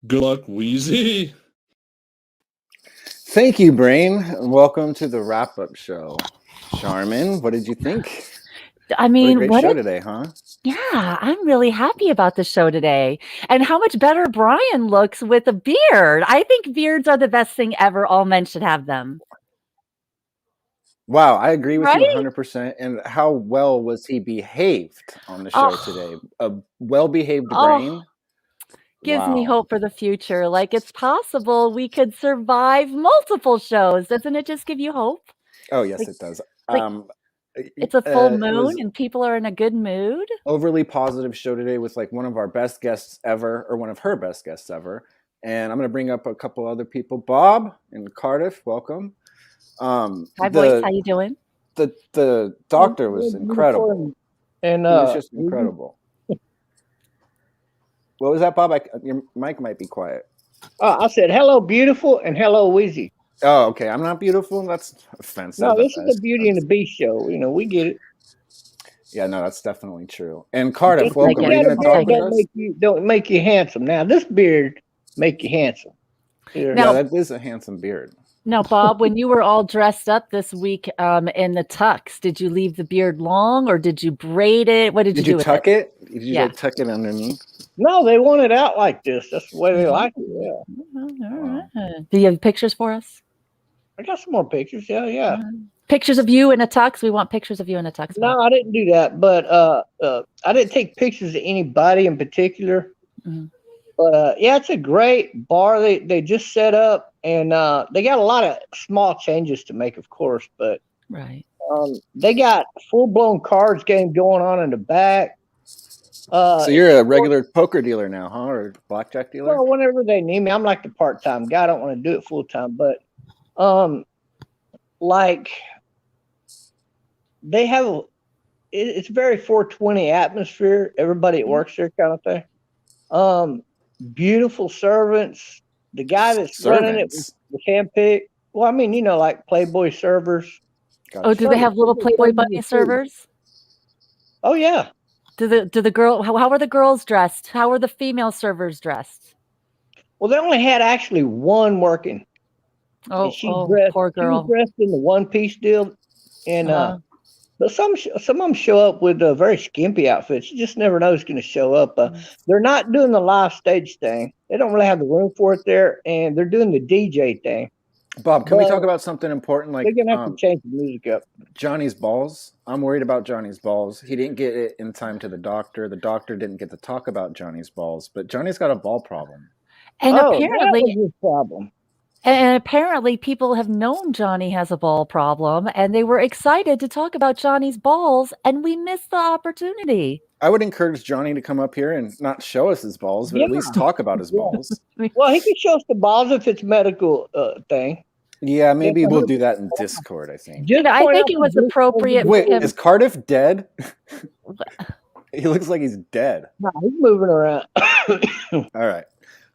Good luck, Wheezy. Thank you, Brain. Welcome to the Wrap Up Show. Charmin, what did you think? I mean, what a great show today, huh? Yeah, I'm really happy about the show today. And how much better Brian looks with a beard. I think beards are the best thing ever. All men should have them. Wow, I agree with you Right? 100%. And how well was he behaved on the show today? A well-behaved Brain. Gives me hope for the future. Like, it's possible we could survive multiple shows. Doesn't it just give you hope? Oh, yes, it does. It's a full moon and people are in a good mood. Overly positive show today with like one of our best guests ever, or one of her best guests ever. And I'm going to bring up a couple other people. Bob in Cardiff, welcome. Hi, boys. How you doing? The doctor was incredible. And he was just incredible. What was that, Bob? Your mic might be quiet. I said, hello, beautiful, and hello, Wheezy. Oh, okay. I'm not beautiful. That's offensive. No, this is the Beauty and the Beast show. You know, we get it. Yeah, no, that's definitely true. And Cardiff, welcome. Are you going to talk with us? Don't make you handsome. Now, this beard make you handsome. Now, that is a handsome beard. Now, Bob, when you were all dressed up this week in the tux, did you leave the beard long or did you braid it? What did you do with it? Did you like tuck it underneath? No, they want it out like this. That's the way they like it. Yeah. All right. Do you have pictures for us? I got some more pictures. Yeah. Pictures of you in a tux? We want pictures of you in a tux. No, I didn't do that. But I didn't take pictures of anybody in particular. Mm-hmm. But yeah, it's a great bar they just set up, and they got a lot of small changes to make, of course. But they got full-blown cards game going on in the back. So you're a regular poker dealer now, huh? Or blackjack dealer? Well, whenever they need me, I'm like the part-time guy. I don't want to do it full-time, but like they have it's very 420 atmosphere. Everybody that works there kind of thing. Beautiful servants. The guy that's running it was handpicked. Well, I mean, you know, like Playboy servers. Gotcha. Oh, do they have little Playboy bunny servers? Oh yeah. Do the girl? How are the girls dressed? How are the female servers dressed? Well, they only had actually one working. Oh, poor girl. She was dressed in the one-piece deal, and but some of them show up with very skimpy outfits. You just never know who's going to show up. They're not doing the live stage thing. They don't really have the room for it there, and they're doing the DJ thing. Bob, can we talk about something important? Like they're going to have to change the music up. Johnny's balls. I'm worried about Johnny's balls. He didn't get it in time to the doctor. The doctor didn't get to talk about Johnny's balls, but Johnny's got a ball problem. And apparently, that was his problem. And apparently people have known Johnny has a ball problem, and they were excited to talk about Johnny's balls, and we missed the opportunity. I would encourage Johnny to come up here and not show us his balls, but at least talk about his balls. Well, he can show us the balls if it's medical thing. Yeah, maybe we'll do that in Discord, I think. I think it was appropriate. Wait, is Cardiff dead? He looks like he's dead. No, he's moving around. All right.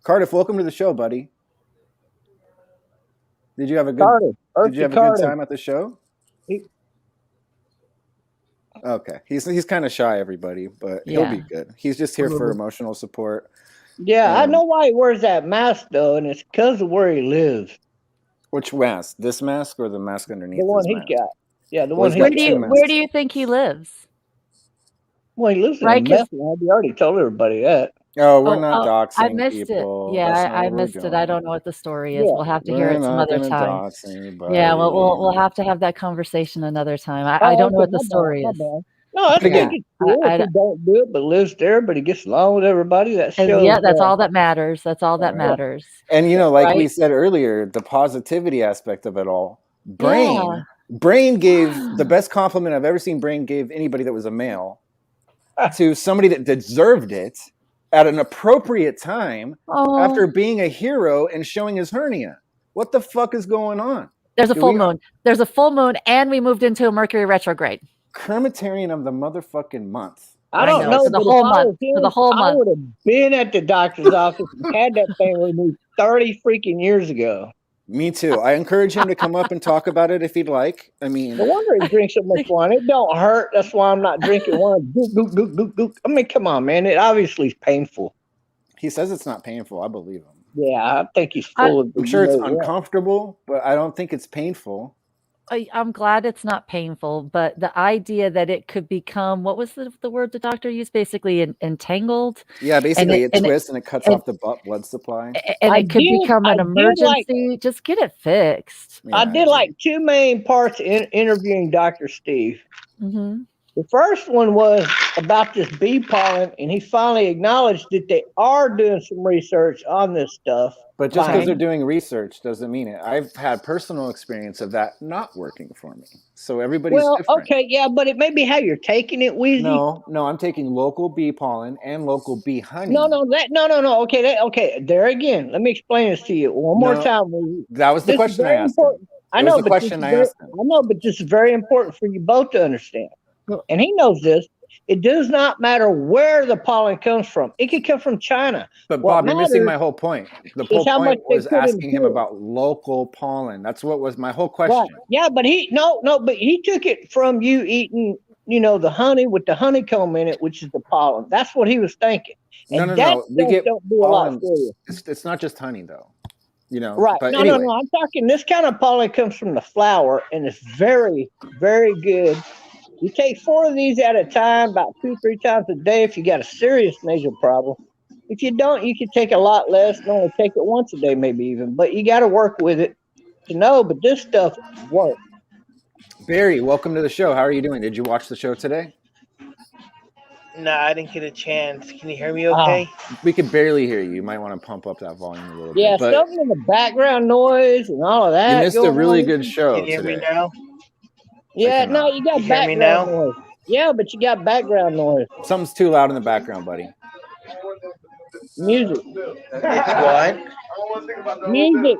Cardiff, welcome to the show, buddy. Did you have a good time at the show? Okay. He's kind of shy, everybody, but he'll be good. He's just here for emotional support. Yeah, I know why he wears that mask, though, and it's because of where he lives. Which mask? This mask or the mask underneath? The one he's got. Yeah, the one he's got. Where do you think he lives? Well, he lives in a mess lab. You already told everybody that. Oh, we're not doxing I missed people. it. Yeah, I missed it. I don't know what the story is. We'll have to hear it some other time. Yeah, we'll have to have that conversation another time. I don't know what the story is. No, I think it's cool if he don't do it, but lives there, but he gets along with everybody. That shows. Yeah, that's all that matters. That's all that matters. And you know, like we said earlier, the positivity aspect of it all. Brain gave the best compliment I've ever seen. Brain gave anybody that was a male to somebody that deserved it at an appropriate time after being a hero and showing his hernia. What the fuck is going on? There's a full moon. There's a full moon, and we moved into a Mercury retrograde. Kermitarian of the motherfucking month. I don't know. For the whole month. For the whole month. I would have been at the doctor's office and had that thing removed 30 freaking years ago. Me too. I encourage him to come up and talk about it if he'd like. I mean, no wonder he drinks so much wine. It don't hurt. That's why I'm not drinking wine. I mean, come on, man. It obviously is painful. He says it's not painful. I believe him. Yeah, I think he's full of. I'm sure it's uncomfortable, but I don't think it's painful. I'm glad it's not painful, but the idea that it could become, what was the word the doctor used? Basically entangled. Yeah, basically it twists and it cuts off the blood supply. And it could become an emergency. Just get it fixed. I did like two main parts in interviewing Dr. Steve. Mm-hmm. The first one was about this bee pollen, and he finally acknowledged that they are doing some research on this stuff. But just because they're doing research doesn't mean it. I've had personal experience of that not working for me. So everybody's different. Okay, yeah, but it may be how you're taking it, Weezy. No, I'm taking local bee pollen and local bee honey. No. Okay, there again. Let me explain this to you one more time. Weezy. That was the question I asked him. I know, but this is very important for you both to understand. And he knows this. It does not matter where the pollen comes from. It could come from China. But Bob, you're missing my whole point. The whole point was asking him about local pollen. That's what was my whole question. Right. Yeah, but but he took it from you eating, the honey with the honeycomb in it, which is the pollen. That's what he was thinking. And no. We get don't do a lot for you. It's not just honey though. Right. But No. I'm talking this kind of pollen comes from the flower, and it's very, very good. You take 4 of these at a time, about 2-3 times a day if you got a serious nasal problem. If you don't, you can take a lot less and only take it once a day, maybe even. But you got to work with it to know. But this stuff works. Barry, welcome to the show. How are you doing? Did you watch the show today? No, I didn't get a chance. Can you hear me okay? We could barely hear you. You might want to pump up that volume a little bit. Yeah, something in the background noise and all of that. You missed a really good show. Can you hear me now? Yeah, no, you got background noise. Yeah, but you got background noise. Something's too loud in the background, buddy. Music. What? Music.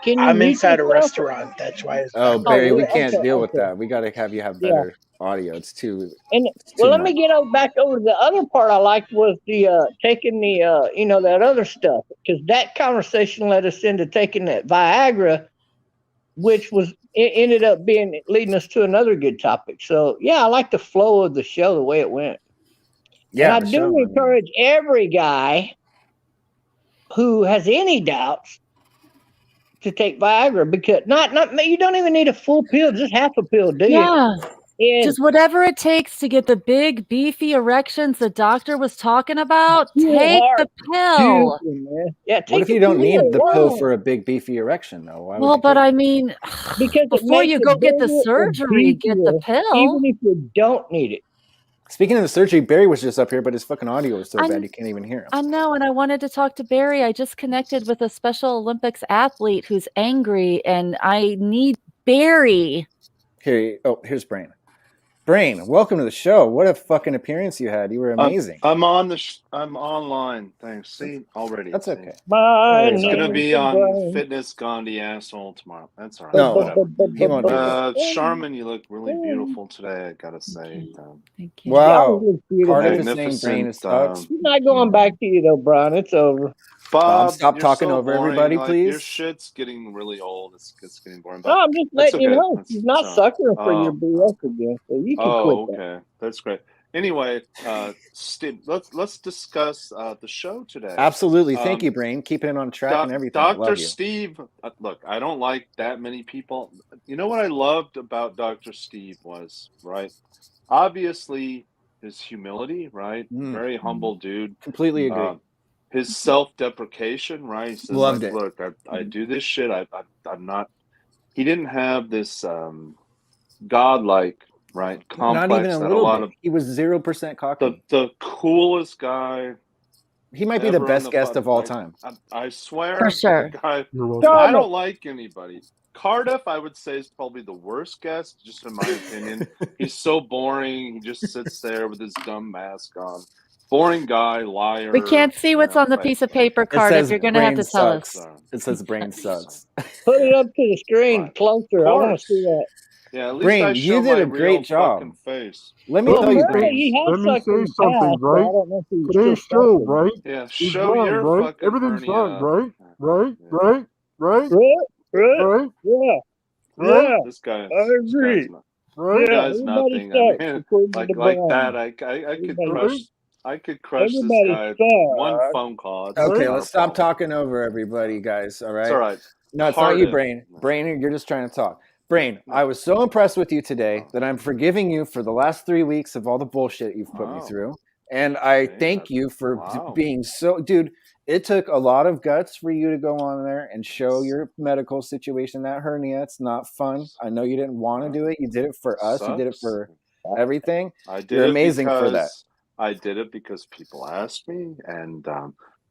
I'm inside a restaurant. That's why. Barry, we can't deal with that. We got to have you have better audio. It's too. Let me get back over to the other part I liked was the taking the that other stuff, because that conversation led us into taking that Viagra, which ended up leading us to another good topic. So yeah, I like the flow of the show, the way it went. Yeah, and I do encourage every guy who has any doubts to take Viagra, because not you don't even need a full pill, just half a pill, do you? Yeah. Just whatever it takes to get the big beefy erections the doctor was talking about. Take the pill. What if you don't need the pill for a big beefy erection, though? I mean, because before you go get the surgery, get the pill. Even if you don't need it. Speaking of the surgery, Barry was just up here, but his fucking audio was so bad you can't even hear him. I know, and I wanted to talk to Barry. I just connected with a Special Olympics athlete who's angry, and I need Barry. Here's Brain. Brain, welcome to the show. What a fucking appearance you had. You were amazing. I'm online. Thanks. See, already. That's okay. It's gonna be on Fitness Gandhi Asshole tomorrow. That's all right. No, he won't do that. Charmin, you look really beautiful today. I gotta say. Thank you. Wow. Cardiff is saying Brain sucks. He's not going back to you though, Brian. It's over. Bob, stop talking over everybody, please. Your shit's getting really old. It's getting boring. No, I'm just letting you know. He's not suckering for your BS again, so you can quit that. Okay. That's great. Anyway, Steve, let's discuss the show today. Absolutely. Thank you, Brain. Keeping it on track and everything. Dr. Steve, look, I don't like that many people. You know what I loved about Dr. Steve was, right? Obviously, his humility, right? Very humble dude. Completely agree. His self-deprecation, right? He says, loved it. Look, I do this shit. I'm not. He didn't have this godlike, right, complex. Not even a little bit. He was 0% cocky. The coolest guy. He might be the best guest of all time. I swear. For sure. I don't like anybody. Cardiff, I would say, is probably the worst guest, just in my opinion. He's so boring. He just sits there with his dumb mask on. Boring guy, liar. We can't see what's on the piece of paper, Cardiff. You're going to have to tell us. It says Brain sucks. Put it up to the screen closer. I want to see that. Yeah, at least Brain, you did a great job. Face. Let me tell you, Brain. Let me say something, right? Today's show, right? Yeah, show your right? fucking Everything's hernia. fine, right? Right? Yeah. This guy. I agree. This guy's nothing. I mean, like that. I could crush I could crush this guy with one phone call. Okay, let's stop talking over everybody, guys. All right. It's all right. No, it's not you, Brain. Brain, you're just trying to talk. Brain, I was so impressed with you today that I'm forgiving you for the last 3 weeks of all the bullshit you've put me through. And I thank you for being so, dude, it took a lot of guts for you to go on there and show your medical situation. That hernia, it's not fun. I know you didn't want to do it. You did it for us. You did it for everything. You're amazing for that. I did it because people asked me, and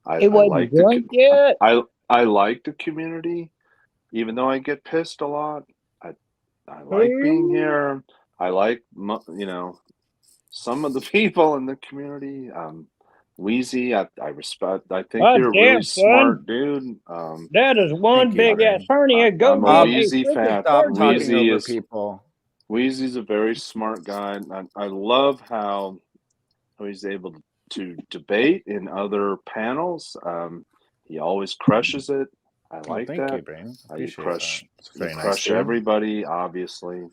I like the community, even though I get pissed a lot. I like being here. I like, some of the people in the community. Wheezy, I respect. I think you're a really smart dude. That is one big ass hernia. I'm a Wheezy fan. People. Wheezy's a very smart guy. I love how he's able to debate in other panels. He always crushes it. I like that. You, Brain. You crush everybody, obviously.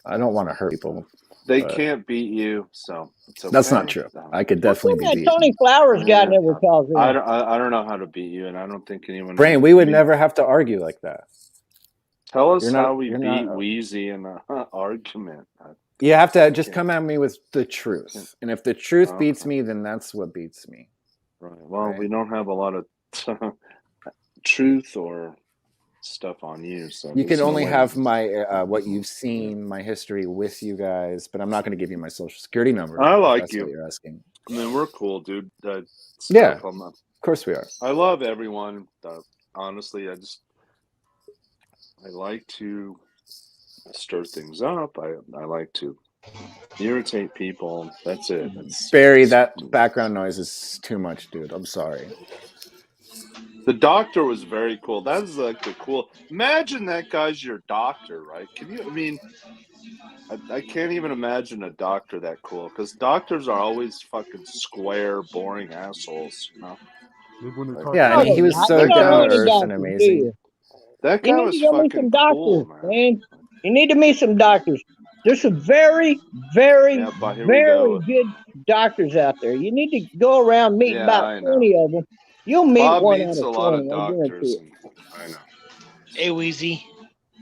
I don't want to hurt people. They can't beat you, so it's okay. That's not true. I could definitely be beat. Tony Flowers guy never calls in. I don't know how to beat you, and I don't think anyone. Brain, we would never have to argue like that. Tell us how we beat Wheezy in an argument. You have to just come at me with the truth, and if the truth beats me, then that's what beats me. Right. Well, we don't have a lot of truth or stuff on you, so you can only have my what you've seen, my history with you guys, but I'm not going to give you my social security number. I like you. What you're asking. I mean, we're cool, dude. Yeah, of course we are. I love everyone. Honestly, I like to stir things up. I like to irritate people. That's it. Barry, that background noise is too much, dude. I'm sorry. The doctor was very cool. That was like the cool. Imagine that guy's your doctor, right? Can you? I mean, I can't even imagine a doctor that cool, because doctors are always fucking square, boring assholes. You know? Yeah, I mean, he was so down to earth and amazing. That guy was fucking cool, man. You need to meet some doctors. There's some very, very, very good doctors out there. You need to go around meeting about 20 of them. You'll meet one out of 20. A lot of doctors. I know. Hey, Wheezy.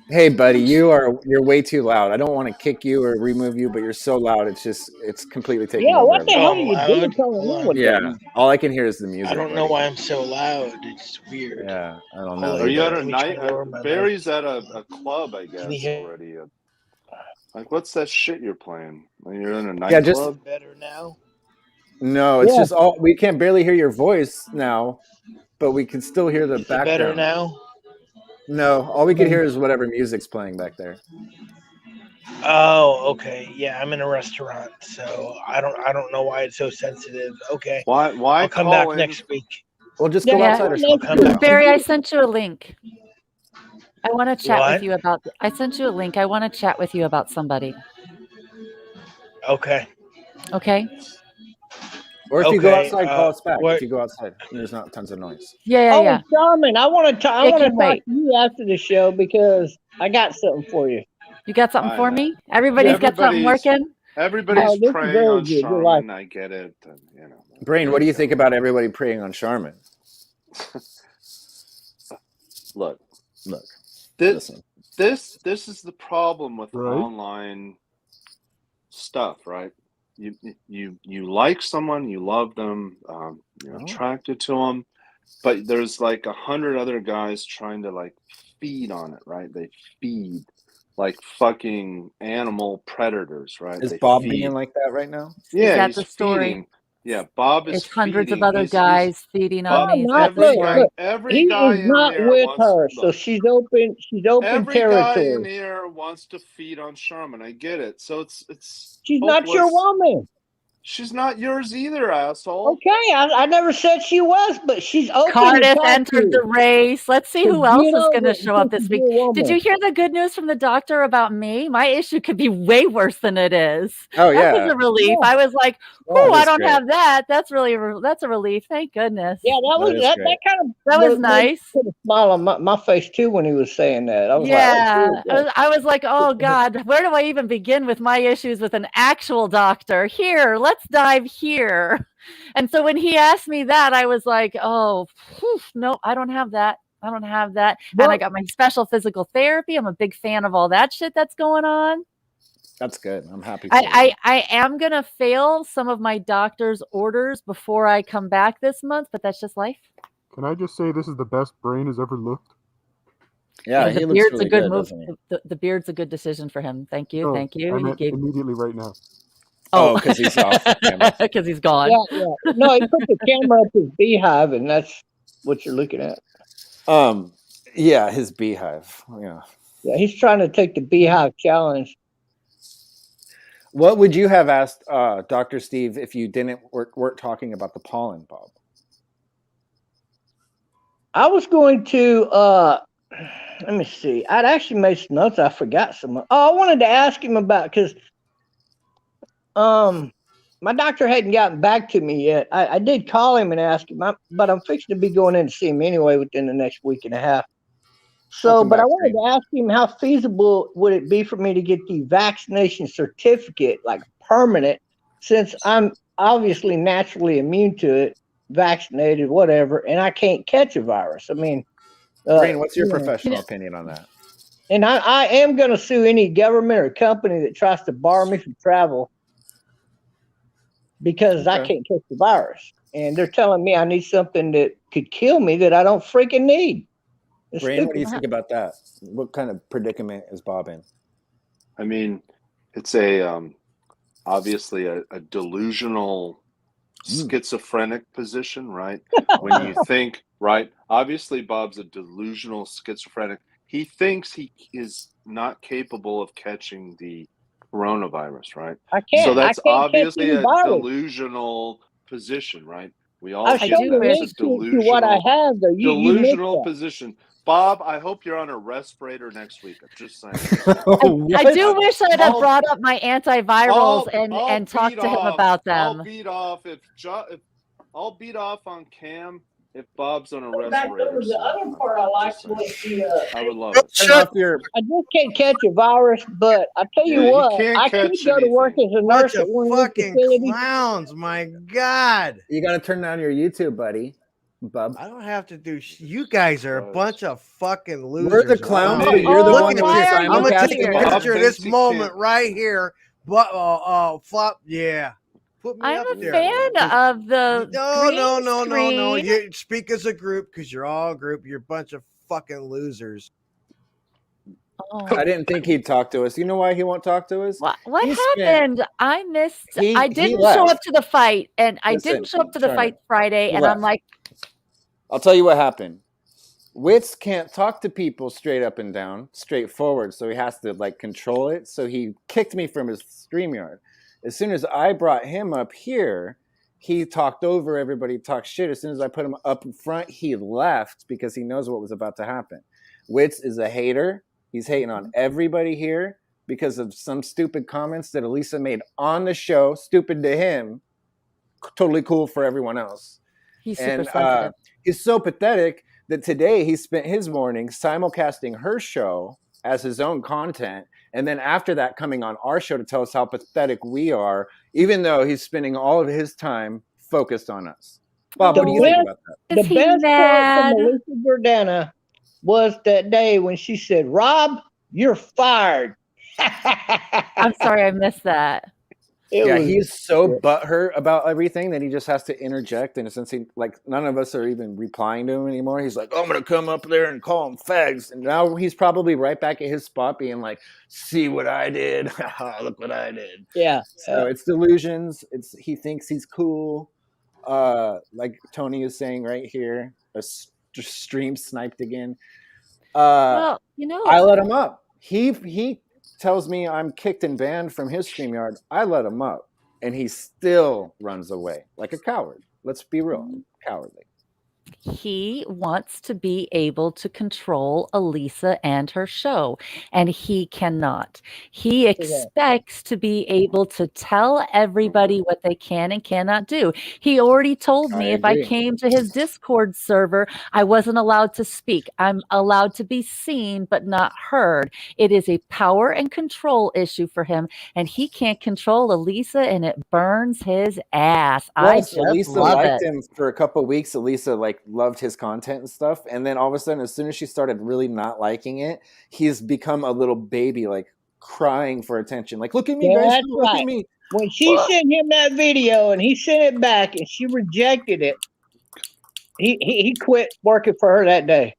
Hey, buddy, you're way too loud. I don't want to kick you or remove you, but you're so loud. It's completely taking over. Yeah, what the hell are you doing? Yeah, all I can hear is the music. I don't know why I'm so loud. It's weird. Yeah, I don't know. Are you at a night? Barry's at a club, I guess, already. Like, what's that shit you're playing? When you're in a nightclub? Better now? No, it's just all we can barely hear your voice now, but we can still hear the background. Better now? No, all we can hear is whatever music's playing back there. Oh, okay. Yeah, I'm in a restaurant, so I don't know why it's so sensitive. Okay. Why I'll come back next week. We'll just go outside or something. Barry, I sent you a link. I want to chat with you about. I sent you a link. I want to chat with you about somebody. Okay. Okay. Or if you go outside, call us back. If you go outside, there's not tons of noise. Yeah. Charmin, I want to talk to you after the show because I got something for you. You got something for me? Everybody's got something working. Everybody's preying on Charmin. I get it. And, Brain, what do you think about everybody preying on Charmin? Look. This is the problem with online stuff, right? You like someone, you love them, you're attracted to them, but there's like 100 other guys trying to like feed on it, right? They feed like fucking animal predators, right? Is Bob being like that right now? Yeah, he's the story. Feeding. Yeah, Bob is. It's hundreds of other guys feeding on these. Every guy is not with her, so she's open. She's open every territory. Every guy in here wants to feed on Charmin. I get it. So it's. She's not your woman. She's not yours either, asshole. Okay, I never said she was, but she's open. Cardiff entered the race. Let's see who else is going to show up this week. Did you hear the good news from the doctor about me? My issue could be way worse than it is. Oh yeah, that was a relief. Yeah. I was like, "Oh, I don't have that." That's a relief. Thank goodness. Yeah, that was nice. Put a smile on my face too when he was saying that. I was I was like, "Oh God, where do I even begin with my issues with an actual doctor?" Here, let's let's dive here. And so when he asked me that, I was like, oh, no, I don't have that. I don't have that. And I got my special physical therapy. I'm a big fan of all that shit that's going on. That's good. I'm happy. I am going to fail some of my doctor's orders before I come back this month, but that's just life. Can I just say this is the best Brain has ever looked? Yeah, the he looks beard's really a good good, move. doesn't he? The beard's a good decision for him. Thank you. No, Thank you. I He meant gave immediately right now. Oh, because he's off the camera. because he's gone. Yeah. No, he put the camera up his beehive, and that's what you're looking at. Yeah, his beehive. Yeah. Yeah, he's trying to take the beehive challenge. What would you have asked Dr. Steve if you weren't talking about the pollen, Bob? I was going to let me see. I'd actually made some notes. I forgot some. Oh, I wanted to ask him about because my doctor hadn't gotten back to me yet. I did call him and ask him, but I'm fixing to be going in to see him anyway within the next week and a half. So, but I wanted to ask him how feasible would it be for me to get the vaccination certificate, like permanent, since I'm obviously naturally immune to it, vaccinated, whatever, and I can't catch a virus. I mean, Brain, what's your professional opinion on that? And I am going to sue any government or company that tries to bar me from travel because I can't catch the virus. And they're telling me I need something that could kill me that I don't freaking need. Brain, what do you think about that? What kind of predicament is Bob in? I mean, it's a obviously a delusional schizophrenic position, right? When you think, right? Obviously, Bob's a delusional schizophrenic. He thinks he is not capable of catching the coronavirus, right? I can't. So that's obviously a virus. delusional position, right? We all I'll get show you that. It's links a to what I have there. delusional position. Bob, I hope you're on a respirator next week. I'm just saying. I do wish I'd have brought up my antivirals and talked to him about them. I'll beat off I'll beat off on Cam if Bob's on a respirator. The other part I like I would love it. I just can't catch a virus, but I tell you what, I could go to work as a nurse at one of these facilities. Clowns, my God! You got to turn down your YouTube, buddy. Bub. I don't have to do. You guys are a bunch of fucking losers. We're the clowns, but you're the one that was I'm gonna take a simulcasting. picture of this moment right here. But flop, yeah. Put me I'm up a there. fan of the No. You speak as a group because you're all a group. You're a bunch of fucking losers. Oh. I didn't think he'd talk to us. You know why he won't talk to us? What happened? I missed. I didn't show up to the fight, and I didn't show up to the fight Friday, and I'm like, I'll tell you what happened. Witz can't talk to people straight up and down, straightforward, so he has to like control it. So he kicked me from his StreamYard. As soon as I brought him up here, he talked over everybody, talked shit. As soon as I put him up in front, he left because he knows what was about to happen. Witz is a hater. He's hating on everybody here because of some stupid comments that Elisa made on the show. Stupid to him, totally cool for everyone else. He's super sensitive. He's so pathetic that today he spent his morning simulcasting her show as his own content, and then after that coming on our show to tell us how pathetic we are, even though he's spending all of his time focused on us. Bob, what do you think about that? The best part from Melissa Jordana was that day when she said, "Rob, you're fired." I'm sorry, I missed that. He's so butthurt about everything that he just has to interject. And since none of us are even replying to him anymore, he's like, I'm going to come up there and call him fags. And now he's probably right back at his spot being like, see what I did. Look what I did. Yeah. So it's delusions. He thinks he's cool. Like Tony is saying right here, a stream sniped again. Well, I let him up. He tells me I'm kicked and banned from his StreamYard. I let him up, and he still runs away like a coward. Let's be real, cowardly. he wants to be able to control Elisa and her show, and he cannot. He expects to be able to tell everybody what they can and cannot do. He already told me if I came to his Discord server, I wasn't allowed to speak. I'm allowed to be seen, but not heard. It is a power and control issue for him, and he can't control Elisa, and it burns his ass. I Yes, just Elisa love liked it. him for a couple of weeks. Elisa like loved his content and stuff, and then all of a sudden, as soon as she started really not liking it, he's become a little baby, like crying for attention. Like, look at me, guys! That's Look right. at me! When she sent him that video and he sent it back and she rejected it, he quit working for her that day.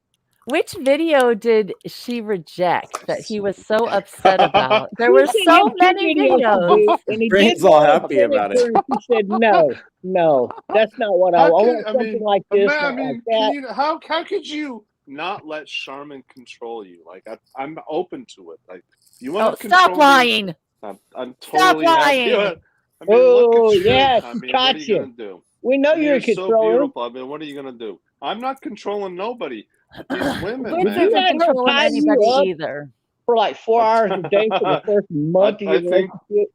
Which video did she reject that he was so upset about? There were She sent so him two many videos to videos. do, and he Brain's did all one and happy sent about to her, it. and she said, no, that's not what I want. I want something like this, I not mean, like that. how could you not let Charmin control you? Like I'm open to it. Like you want to control Stop me? lying. I'm Stop totally happy. lying. I mean, look Oh, at you. yeah, I she mean, caught what are you you. gonna do? We know I mean, you're a you're so controller. beautiful. I mean, what are you gonna do? I'm not controlling nobody. These women, Which man. You isn't let her controlling tie you anybody up either. for like 4 hours a day for the first month of your I think. relationship.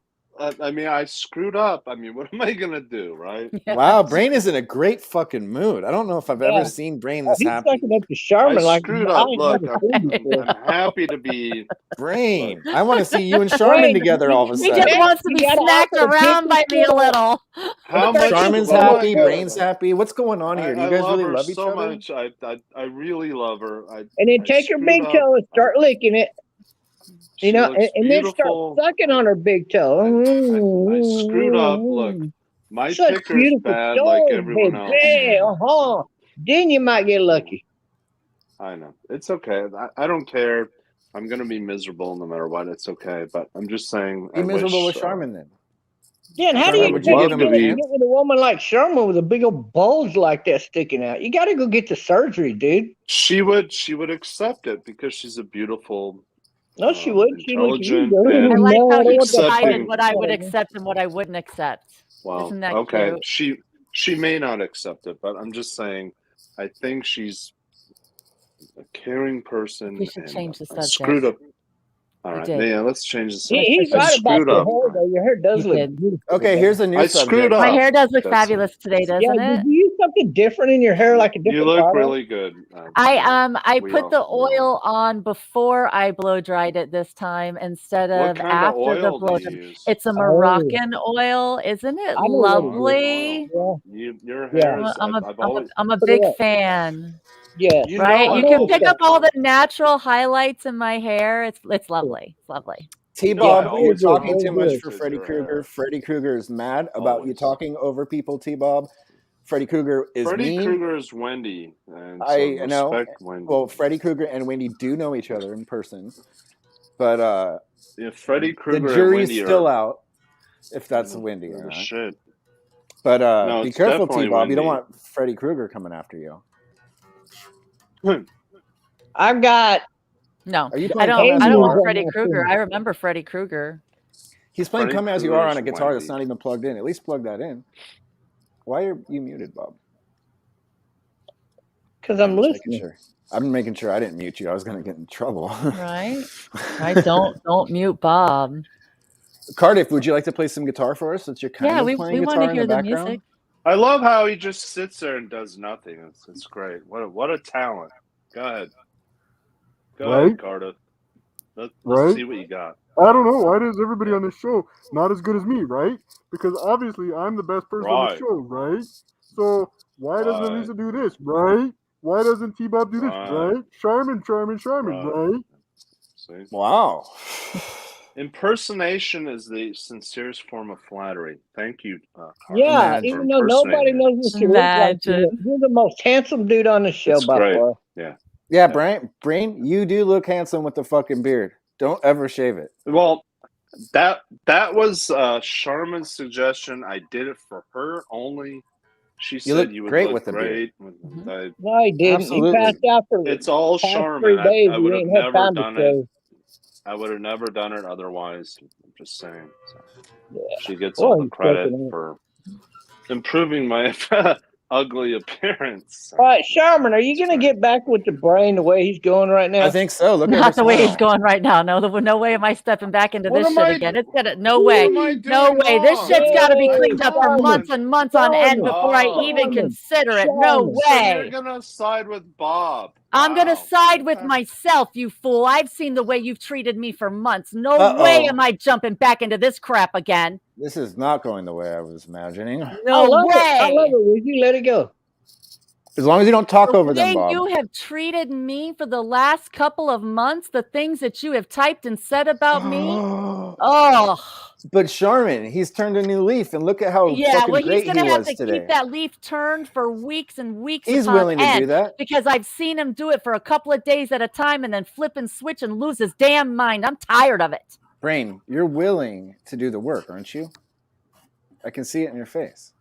I mean, I screwed up. I mean, what am I gonna do, right? Wow, Brain is in a great fucking mood. I don't know if I've ever seen Brain this He's happy. sucking up to I Charmin like screwed I up. ain't Look, never seen before. I'm happy to be. Brain, I want to see you and Charmin together all of a He just sudden. wants to be smacked around by me a little. How much? Charmin's what am I happy, gonna- Brain's happy. What's going on here? Do you I guys love really her love each so other? much. I really love her. And then take her big toe and start licking it. You know, and then start sucking on her big toe. I screwed up. Look, my Such picker's beautiful bad like toes, everyone else. baby. Then you might get lucky. I know. It's okay. I don't care. I'm going to be miserable no matter what. It's okay. But I'm just saying. Be miserable with Charmin then. Yeah, and how do you get with a woman like Charmin with a big old bulge like that sticking out? You got to go get the surgery, dude. She would accept it because she's a beautiful. No, she wouldn't. Intelligent. I like how you decided accepting. what I would accept and what I wouldn't accept. Well, isn't that okay. cute? She may not accept it, but I'm just saying. I think she's a caring person. We should change the subject. Screwed up. All right, yeah, let's change the subject. He's right about your hair, though. Your hair does look beautiful. Okay, here's a new subject. Screwed up. My hair does look fabulous today, doesn't it? Did you use something different in your hair, like a different You look product? really good. I put the oil on before I blow dried it this time instead of kind of after the oil blow do you dry. use? It's a Moroccan oil, isn't it lovely? Your hair is. I'm a big fan. Yeah, right. You can pick up all the natural highlights in my hair. It's lovely. It's lovely. T-Bob, you're talking too much for Freddy Krueger. Freddy Krueger is mad about you talking over people, T-Bob. Freddy Krueger is Freddy mean. Krueger is Wendy. And so I know. Wendy. Well, Freddy Krueger and Wendy do know each other in person. But Freddy Krueger the jury's and Wendy still out if that's Wendy or not. Shit. But No, be it's careful, definitely T-Bob. Wendy. You don't want Freddy Krueger coming after you. I've got. No, Are you I playing don't. I don't want Are? Freddy Krueger. I remember Freddy Krueger. He's playing Freddy "Come As You Are" on a Krueger's guitar Wendy. that's not even plugged in. At least plug that in. Why are you muted, Bob? Because I'm listening. Sure. I'm making sure I didn't mute you. I was going to get in trouble. Right. Don't mute Bob. Cardiff, would you like to play some guitar for us? Since you're kind of playing we guitar want to in hear the the background. music. I love how he just sits there and does nothing. It's great. What a talent. Go ahead. Go ahead, Cardiff. Let's see what you got. I don't know. Why does everybody on this show not as good as me, right? Because obviously I'm the best person on the show, right? So why doesn't Elisa do this, right? Why doesn't T-Bob do this, right? Charmin, right? See? Wow. Impersonation is the sincerest form of flattery. Thank you, Cardiff. Yeah, even though nobody knows what you look like, you're the most handsome dude on the show by far. Yeah. Yeah, Brain, you do look handsome with the fucking beard. Don't ever shave it. Well, that was Charmin's suggestion. I did it for her only. She said you would great look with the great. No, he didn't. Absolutely. He passed out for It's all Charmin. 3 days. I would have never done it. I would have never done it otherwise. I'm just saying. So. Yeah. She gets all the credit for improving my ugly appearance. All right, Sherman, are you going to get back with the Brain the way he's going right now? I think so. Look Not at the way he's going right now. No way am I stepping back into What this am shit I- again. It's gonna no way. am I No doing way. This wrong? shit's got to be Hey, cleaned up for Sherman, months and months on end Sherman, before I Oh. even Sherman, consider it. No Sherman. So you're way. gonna side with Bob? I'm gonna Wow. side with Okay. myself, you fool. I've seen the way you've treated me for months. No Uh-oh. way am I jumping back into this crap again. This is not going the way I was imagining. No I love way. it. I love it. Would you let it go? As long as you don't talk over The them, way Bob. you have treated me for the last couple of months, the things that you have typed and said about me. Oh, But Charmin, he's turned a new leaf, and look at how yeah. fucking Well, he's great gonna he have was to today. keep that leaf turned for weeks and weeks. He's upon willing to do end, that. because I've seen him do it for a couple of days at a time and then flip and switch and lose his damn mind. I'm tired of it. Brain, you're willing to do the work, aren't you? I can see it in your face.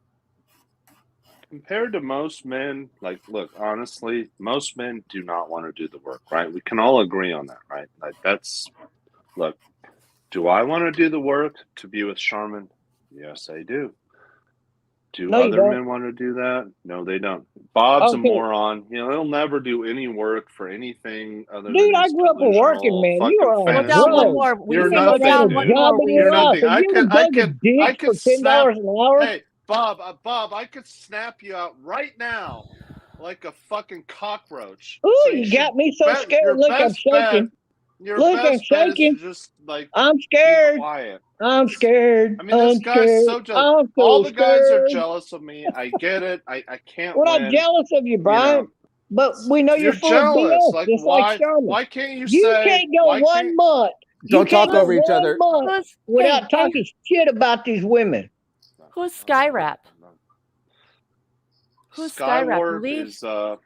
Compared to most men, like, look, honestly, most men do not want to do the work, right? We can all agree on that, right? Like, look, do I want to do the work to be with Charmin? Yes, I do. Do No, you other don't. men want to do that? No, they don't. Bob's a Okay. moron. He'll never do any work for anything other Dude, than I his grew up a working delusional man. You fucking are on Go fantasy. down one drugs. more. We You're can go nothing, down dude. one Job more. in We your You're life. nothing. Have I you ever could, I dug a could, ditch I for could $10 snap. an hour? Hey, Bob, I could snap you out right now like a fucking cockroach. Ooh, So you should got me so bet scared. your Look, I'm best bet. shaking. Your Look, I'm best bet is to shaking. just like I'm be scared. quiet. I'm scared. I mean, this I'm guy's scared. so jealous. I'm so All the guys are scared. jealous of me. I get it. I can't We're not win. jealous of you, Brian, know, but we know you're you're full of jealous. BS, Like just like Charmin. why can't you You say can't go why one can't month. Don't You can't talk go over each one other. month without talking shit about these women. Who's Skywrap? Who's Skywrap? Skywarp Leaf? is I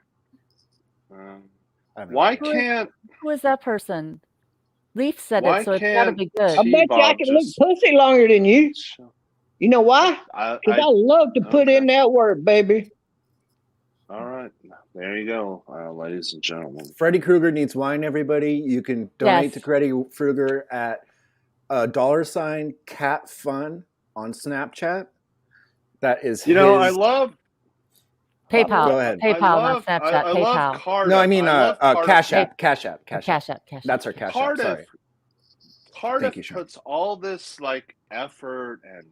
have no why idea. can't Who is that person? Leaf said Why it, so it's got to can't be good. I bet you I T-Bob can lick just pussy longer than you. You know why? Because I love to put okay. in that work, baby. All right, there you go, ladies and gentlemen. Freddy Krueger needs wine, everybody. You can donate Yes. to Freddy Krueger at $CatFun on Snapchat. That is You know, I his- love PayPal. Go ahead. PayPal, not Snapchat. I PayPal. love Cardiff. No, I mean love Cardiff. Cash App. Cash App. Cash App. Cash App. Cash That's App. our Cash App. Cardiff. Sorry. Cardiff you, Sean. puts all this like effort and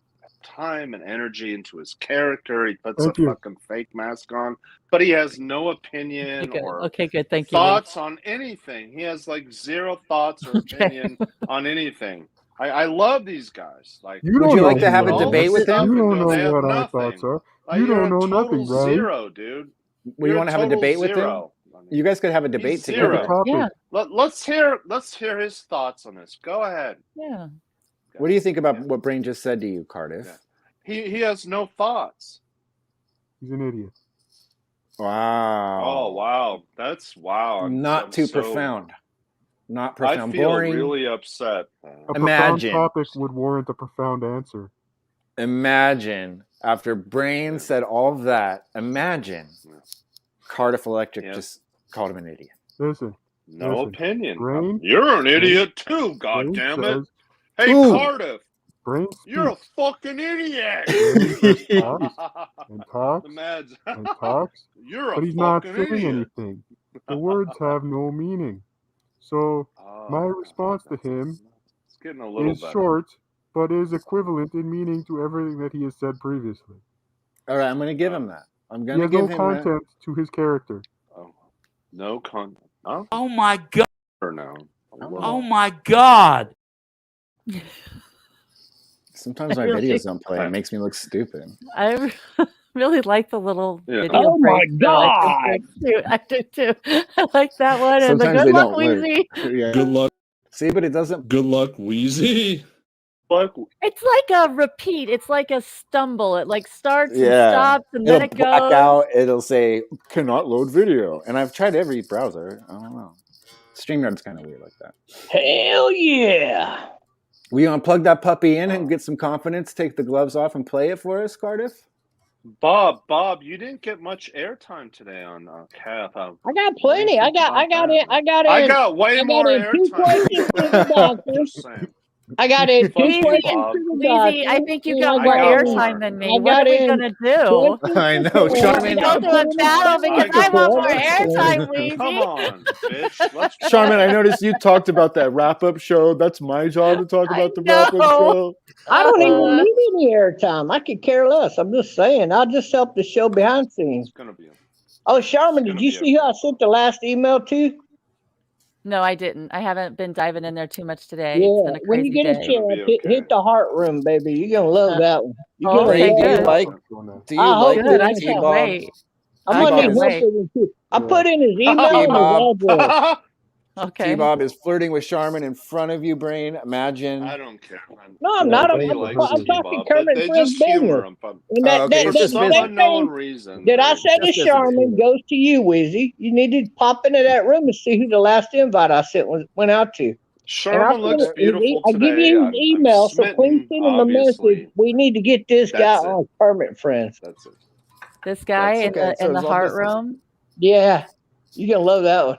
time and energy into his character. He puts Thank a you. fucking fake mask on, but he has no opinion or Okay, good. Thank you. thoughts on anything. He has like zero thoughts or opinion on anything. I love these guys. Like, You Would don't you know like to who have a I am. debate with stuff him? You and don't go, they know have what our nothing. thoughts are. Like, You you're don't a know total nothing, right? zero, dude. Well, you You're want to have a total debate with him? zero. You guys could have a debate He's together. zero. Topic. Yeah. Let's hear his thoughts on this. Go ahead. Yeah. What do you think about what Brain just said to you, Cardiff? Yeah. He has no thoughts. He's an idiot. Wow. Oh wow, that's wow. Not too profound. Not profound. I feel Boring. really upset. A Imagine. profound topic would warrant a profound answer. Imagine after Brain said all of that. Imagine Cardiff Electric Yeah. just called him an idiot. Listen, No Listen, opinion. Brain- You're an idiot too. Brain God damn it. says, Hey Ooh. Cardiff, Brain you're a speaks fucking idiot. and talks Imagine. and talks, You're a but he's not fucking saying idiot. anything. The words have no meaning. So Oh, my response to him it's getting a little is better. short, but is equivalent in meaning to everything that he has said previously. All right, I'm going to give him that. I'm He going to has give no him content to his character. Oh, no content. Oh, Oh my god! or no. Oh my god! that. Sometimes my videos don't play. It makes me look stupid. I really like the little Yeah. video. Oh my breaks, though. I do too. I like that one. And the Sometimes good they luck, don't work. Weezy. Yeah. Good luck. See, but it doesn't. Good luck, Wheezy. Like, It's like a repeat. It's like a stumble. It like starts and Yeah. stops, and It'll then it black goes. out. It'll say cannot load video, and I've tried every browser. I don't know. StreamYard's kind of weird like that. Hell yeah. Will you unplug that puppy in and get some confidence? Take the gloves off and play it for us, Cardiff. Bob, you didn't get much airtime today on KAF. I got plenty. I got I got way I more got in two airtime. questions to the doctor. Just saying. I got in two Weezy, questions to the doctor, I think you and got I more got airtime in- than I me. What got are we in gonna do? 20 I know, percent. Charmin. Go to a battle because I want more airtime, Come Weezy. on, bitch. Let's Charmin, play. I noticed you talked about that wrap-up show. That's my job to talk about the know. wrap-up show. I don't even need any airtime. I could care less. I'm just saying. I'll just help the show behind scenes. It's gonna be. Oh, Sharman, It's did gonna you be see who I sent the last email to? No, I didn't. I haven't been diving in there too much today. Yeah, It's been a when you crazy get a day. chance, hit the heart room, baby. You're gonna love that one. You're gonna Okay, love Do you good. like? Do you I hope like so. Good. I the can't T-Bob? wait. I'm I gonna can't need help wait. with him too. I put in his email and T-Bob. his address. Okay. T-Bob is flirting with Charmin in front of you, Brain. Imagine. I don't care. Man. No, I'm not. Nobody I'm likes talking T-Bob, Kermit but they Friend's just humor business. him. And that, okay, that, it's For just that, some business. unknown reason. that I they- said to Just business. Sharman goes to you, Wizzy. You need to pop into that room and see who the last invite I sent went out to. Sherman looks beautiful I give today. you his email, so please smitten, send him a obviously. message. We need to get this guy That's it. on Permanent Friends. That's it. This guy in okay, so the it's all heart business. room. Yeah, you're gonna love that one.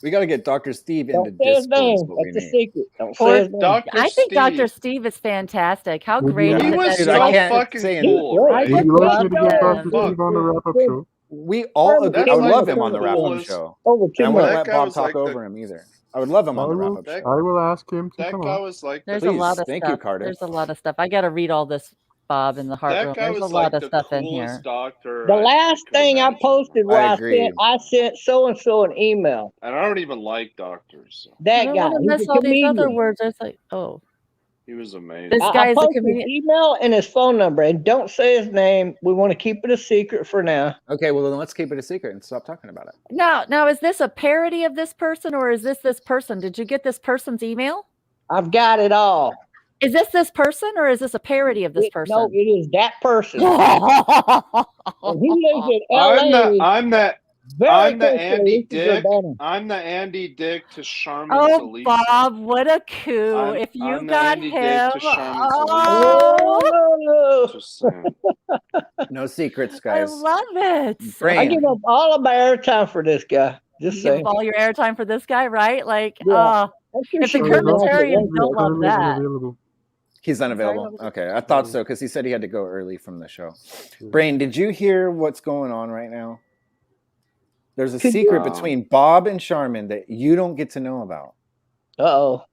We got to get Dr. Steve Don't into say his Discord. Is name. what we That's a need. secret. Don't Or say his name. Dr. I think Dr. Steve. Steve is fantastic. How Would great you is He it was that Dude, I so can't fucking say cool, Right. right? Would you like me to get love Dr. Steve on the wrap up show? We all. That's I would like love the him on the wrap-up coolest- show. Over And 2 I wouldn't months. let guy Bob was talk like the- over him either. I would love him on the wrap-up show. I will ask him to That come guy on. was like There's the, a lot of Thank stuff. you, Cardiff. There's a lot of stuff. I got to read all this, Bob, in the heart room. that guy There's a was lot like of the stuff in coolest here. doctor. The I last could thing I imagine. posted I was agree. I sent so and so an email. And I don't even like doctors. So. I That don't guy, want to he's miss a all these other comedian. words. It's like, oh, He was amazing. this I guy is a posted his comedian. email and his phone number, and don't say his name. We want to keep it a secret for now. Okay, well then let's keep it a secret and stop talking about it. Now, is this a parody of this person or is this person? Did you get this person's email? I've got it all. Is this person or is this a parody of this person? No, it is that person. And he lives in LA. I'm the very close to Andy Alicia Dick. Urbana. I'm the Andy Dick to Charmin's Oh, Elisa. Bob, what a coup. If you I'm the got Andy him. Dick to Charmin's Oh, Oh, Just saying. No secrets, I guys. love it. I Brain. give up all of my airtime for this guy. Just You give saying. up all your airtime for this guy, right? Like, Yeah. I'm sure if she the would like it. Kermitarians don't love Currently that. unavailable. He's unavailable. Okay, I thought so because he said he had to go early from the show. Brain, did you hear what's going on right now? There's a secret between Bob and Charmin that you don't get to know about. Uh-oh.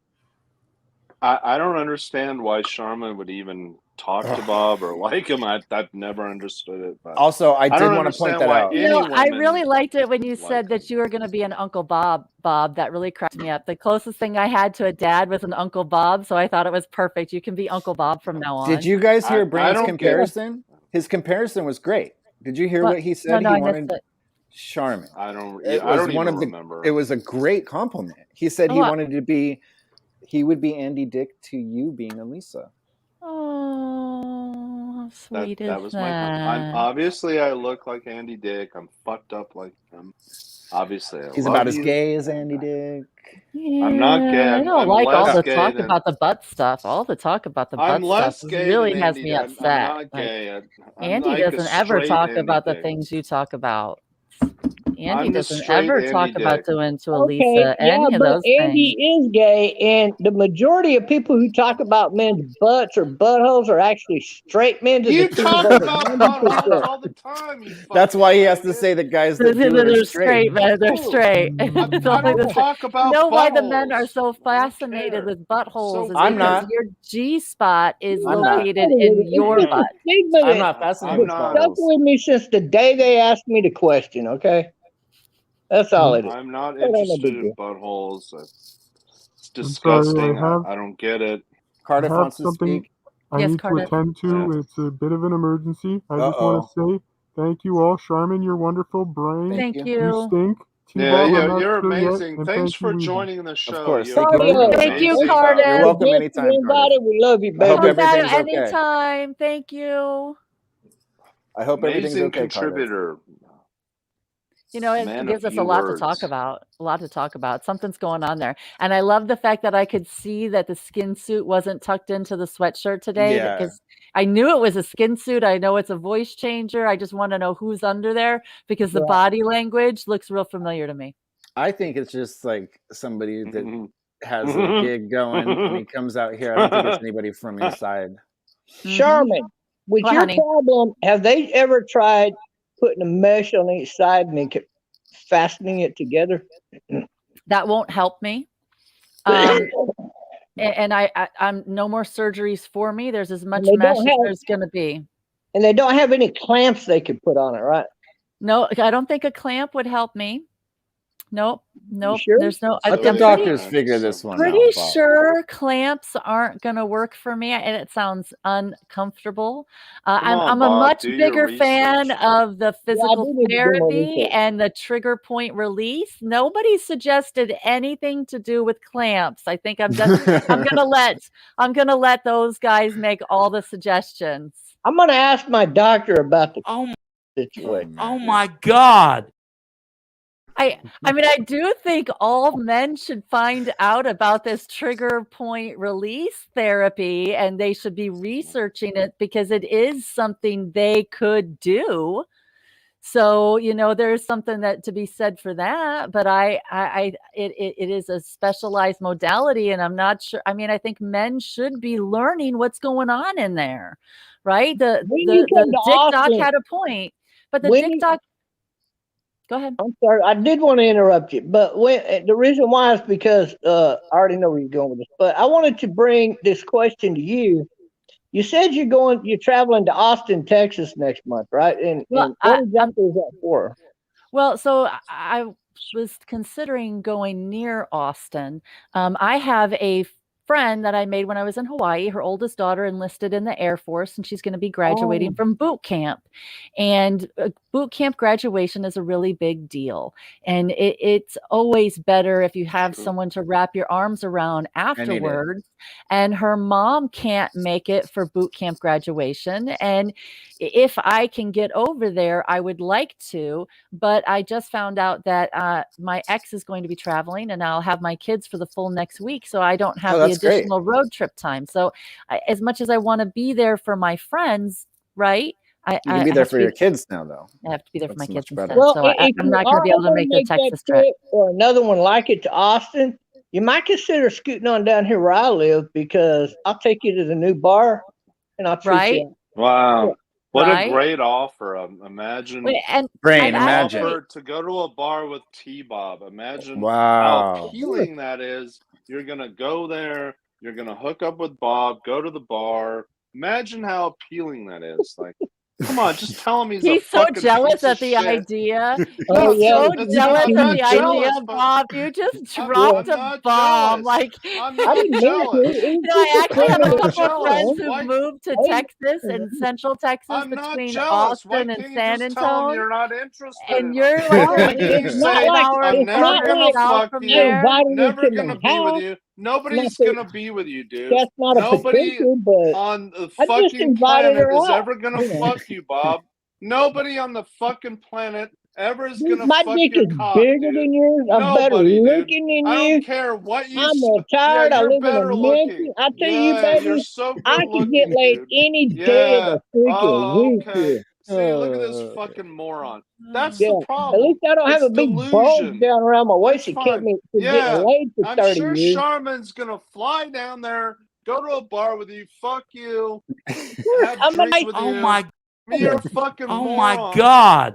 I don't understand why Charmin would even talk to Bob or like him. I've never understood it. But Also, I did don't want to point understand that why out. You know, I women really liked it when you like said that you were going to be an Uncle Bob. Bob, that really cracked me up. The closest thing I had to a dad was an Uncle Bob, so I thought it was perfect. You can be Uncle Bob from now on. Did you guys hear I Brain's don't get it. comparison? His comparison was great. Did you hear what he said? No, He I missed wanted it. Charmin. I don't. It I was don't one even of the. remember. It was a great compliment. He said he Oh, wanted to be. He would be Andy Dick to you being Elisa. Oh, how sweet that is was that? obviously I look like Andy Dick. I'm fucked up like him. Obviously, He's love about as you. gay as Andy Dick. I'm not gay. I don't I'm like all less the gay talk than- about the butt stuff. All the talk about the butt I'm less stuff gay really than has Andy me Dick. upset. I'm not Like, gay. I'm Andy like a doesn't ever straight talk Andy about the Dick. things you talk about. Andy I'm the doesn't straight ever Andy talk about Dick. doing to Okay, Elisa any of but those Andy things. is gay, and the majority of people who talk about men's butts or buttholes are actually straight men to You the tune talk of over about 90%. buttholes all the time. You That's fucking why he has to faggot. say the guys that do it are They're straight. straight, man. They're Ooh. straight. I It's only don't the talk You about know why the men are buttholes. so I don't fascinated care. with buttholes So is I'm because not. your G spot is I'm not. located in your It's butt. a stigma I'm that not fascinated I'm with not. stuck buttholes. with me since the day they asked me the question. Okay, that's all it is. I'm not That ain't no interested big in deal. buttholes. It's I'm disgusting. sorry, I don't get it. Cardiff I have wants to something speak. I Yes, need to Cardiff. attend to. It's a bit of an emergency. I just want to say thank you all. Charmin, you're wonderful. Brain, Thank you you. stink. Yeah, T-Bob, yeah, I'm not you're sure yet. amazing. And Thanks thank you, for Weezy. joining the show. course. You're Thank you for Cardio, everything. Thank you, amazing. Cardiff. You're welcome Yes, anytime, everybody, Cardiff. we love you, I hope baby. Come back everything's okay. anytime. Thank you. I hope everything's Amazing okay, Cardiff. contributor. You know, it Man gives of us a few lot to words. talk about. A lot to talk about. Something's going on there. And I love the fact that I could see that the skin suit wasn't tucked into the sweatshirt today. Yeah. Because I knew it was a skin suit. I know it's a voice changer. I just want to know who's under there because the Yeah. body language looks real familiar to me. I think it's just like somebody that Mhm. has a gig going and he comes out here, I don't think it's anybody from inside. Sherman, with Well, your honey. problem, have they ever tried putting a mesh on each side and then fastening it together? That won't help me. And I'm no more surgeries for me. There's as much mesh as there's going to be. And they don't have any clamps they could put on it, right? No, I don't think a clamp would help me. Nope. Sure? There's no. Let the doctors figure this one out. Pretty sure clamps aren't going to work for me, and it sounds uncomfortable. I'm a much bigger fan of the physical therapy and the trigger point release. Nobody suggested anything to do with clamps. I think I'm gonna let those guys make all the suggestions. I'm gonna ask my doctor about the situation. Oh my God. I mean, I do think all men should find out about this trigger point release therapy, and they should be researching it because it is something they could do. So, there's something that to be said for that, but it is a specialized modality, and I'm not sure. I mean, I think men should be learning what's going on in there, right? The Dick Doc had a point, but the Dick Doc. Go ahead. I'm sorry. I did want to interrupt you, but the reason why is because I already know where you're going with this. But I wanted to bring this question to you. You said you're traveling to Austin, Texas next month, right? And what exactly is that for? Well, so I was considering going near Austin. I have a friend that I made when I was in Hawaii. Her oldest daughter enlisted in the Air Force, and she's going to be graduating from boot camp. And boot camp graduation is a really big deal. And it's always better if you have someone to wrap your arms around afterwards. And her mom can't make it for boot camp graduation. And if I can get over there, I would like to, but I just found out that my ex is going to be traveling, and I'll have my kids for the full next week. So I don't have the additional road trip time. So as much as I want to be there for my friends, right? You can be there for your kids now, though. I have to be there for my kids instead. Well, so I'm not going to be able to make the Texas trip. Or another one like it to Austin, you might consider scooting on down here where I live, because I'll take you to the new bar and I'll treat you. Wow. What a great offer. Imagine imagine to go to a bar with T-Bob. Imagine how appealing that is. You're going to go there. You're going to hook up with Bob, go to the bar. Imagine how appealing that is. Like, come on, just tell him he's so jealous at the idea. He's so jealous at the idea, Bob. You just dropped a bomb. Like, I'm not jealous. I actually have a couple of friends who moved to Texas and Central Texas between Austin and San Antonio. You're not interested. And you're like, I'm never gonna fuck you. Never gonna be with you. Nobody's gonna be with you, dude. That's not Nobody on the fucking planet is ever gonna fuck you, Bob. Nobody on the fucking planet ever is gonna fuck your cock, My dick is bigger than yours. I'm better looking than you. I don't care what you. I'm retired. I live in a mansion. I tell you, baby, I could get laid any day of the freaking week here. See, look at this fucking moron. That's the problem. At least I don't have a big bulge down around my waist that kept me from getting laid for 30 years. I'm sure Charmin's gonna fly down there, go to a bar with you, fuck you, have drinks with you. You're a fucking moron. My God.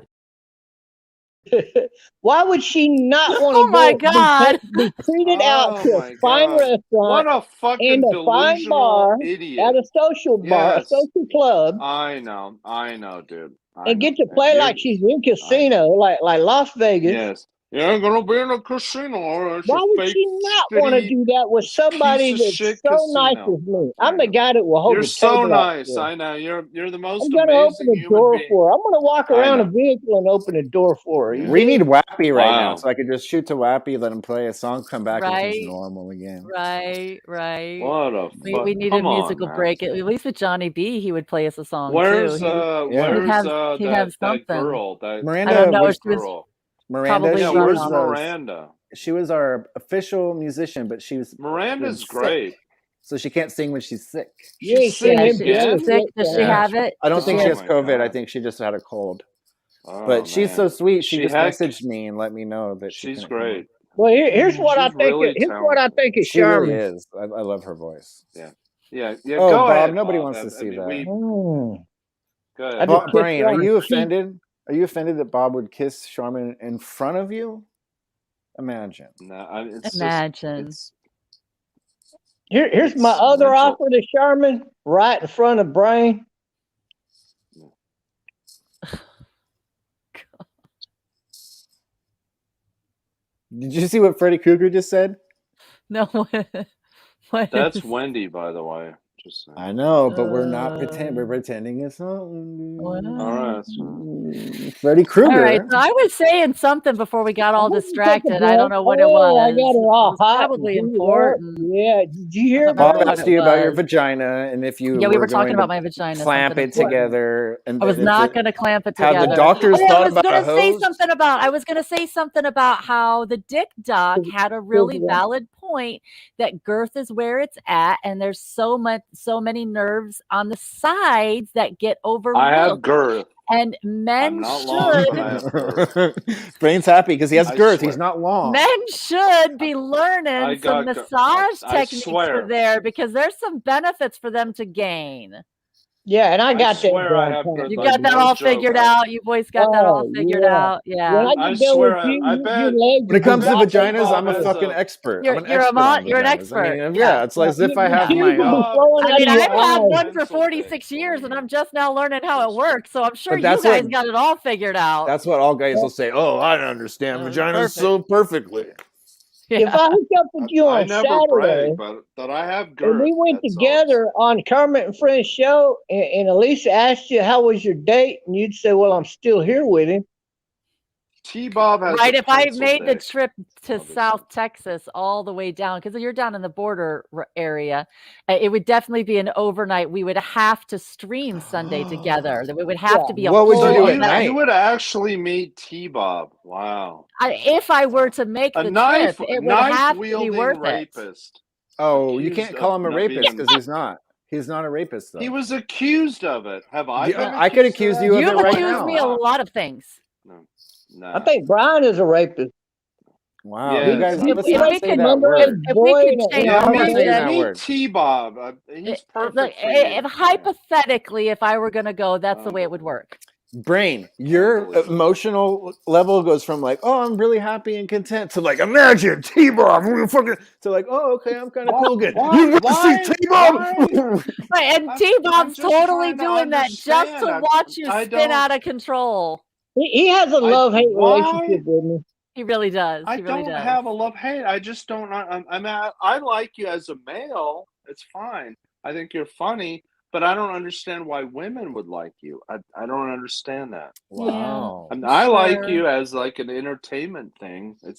Why would she not want to be treated out to a fine restaurant what a fucking and a fine bar idiot. at a social bar, a social club? I know, dude. And get to play like she's in casino, like Las Vegas. Yes. You're gonna be in a casino. Why would she not want to do that with somebody that's so nice as me? I'm the guy that will hold the table. You're so nice. I know. You're the most amazing. I'm gonna open the door for her. I'm gonna walk around a vehicle and open the door for her. We need Wappy right now, so I could just shoot to Wappy, let him play a song, come back, and it's normal again. Right. What a we need a musical break. At least with Johnny B, he would play us a song where's, too. Where's that girl? Miranda, I don't know. Miranda, where's Miranda? She was our official musician, but she was Miranda's great. So she can't sing when she's sick. She's sick. Does she have it? I don't think she has COVID. I think she just had a cold. But she's so sweet. She just messaged me and let me know that she's great. Well, here's what I She's think. really Here's what I think of She really Sherman. is. I love her voice. Yeah. Oh, Go Bob, ahead, nobody Bob. wants to see that. Go I ahead. just kissed Brian, her are on you the cheek. offended? Are you offended that Bob would kiss Charmin in front of you? Imagine. No, it's Imagine. just Here's my it's other mental. offer to Sherman, right in front of Brain. Did you see what Freddy Krueger just said? No. What That's is- Wendy, by the way. Just saying. I know, but we're not pretending. We're pretending it's something. All right. So, Freddy Krueger. All right, so I was saying something before we got all distracted. I don't know what it I was. got her all It was hot. probably important. Yeah, did you hear Bob about asked you about your vagina, and if you Yeah, we were going talking about to my vagina. clamp something it important. together. And I was if not going to clamp it have together. the doctors Oh, thought I was about going a to say hose? something about. I was going to say something about how the dick doc had a really valid point that girth is where it's at, and there's so many nerves on the sides that get overlooked. I have girth. And men I'm not long, but I have girth. Brain's happy because he has girth. He's not long. Men should be learning some massage techniques for there because there's some benefits for them to gain. Yeah, and I got that. I have girth. You got that all figured out. You boys got that all figured out. Yeah. When I get done with you, your legs When it comes to will vaginas, be I'm a fucking expert. You're I'm an expert. I mean, yeah, it's like as if I have my own. I mean, I've had one for 46 years, and I'm just now learning how it works. So I'm sure you guys got it all figured out. That's what all guys will say. Oh, I understand vaginas so perfectly. If I hook up with you on Saturday, but I have girth. And we went together on Kermit and Friends show, and Elisa asked you how was your date, and you'd say, "Well, I'm still here with him." T-Bob has right. If I made the trip to South Texas all the way down, because you're down in the border area, it would definitely be an overnight. We would have to stream Sunday together. That we would have to be. What would you do at night? You would actually meet T-Bob. Wow. If I were to make the trip, it would have to be worth rapist. Oh, you can't call him a rapist because he's not. He's not a rapist, though. He was accused of it. Have I? I could accuse you of it right now. You accuse me of a lot of things. No. I think Brian is a rapist. Wow, Yeah, you guys, if we could meet T-Bob, he's perfect. Look, if hypothetically, if I were going to go, that's the way it would work. Brain, your emotional level goes from like, oh, I'm really happy and content to like, imagine T-Bob, to like, oh, okay, I'm kind of cool again. You want to see T-Bob? Right, and T-Bob's totally doing that just to watch you spin out of control. He has a love-hate relationship with me. He really does. I don't have a love-hate. I just don't. I mean, I like you as a male. It's fine. I think you're funny, but I don't understand why women would like you. I don't understand that. Wow. I mean, I like you as like an entertainment thing. I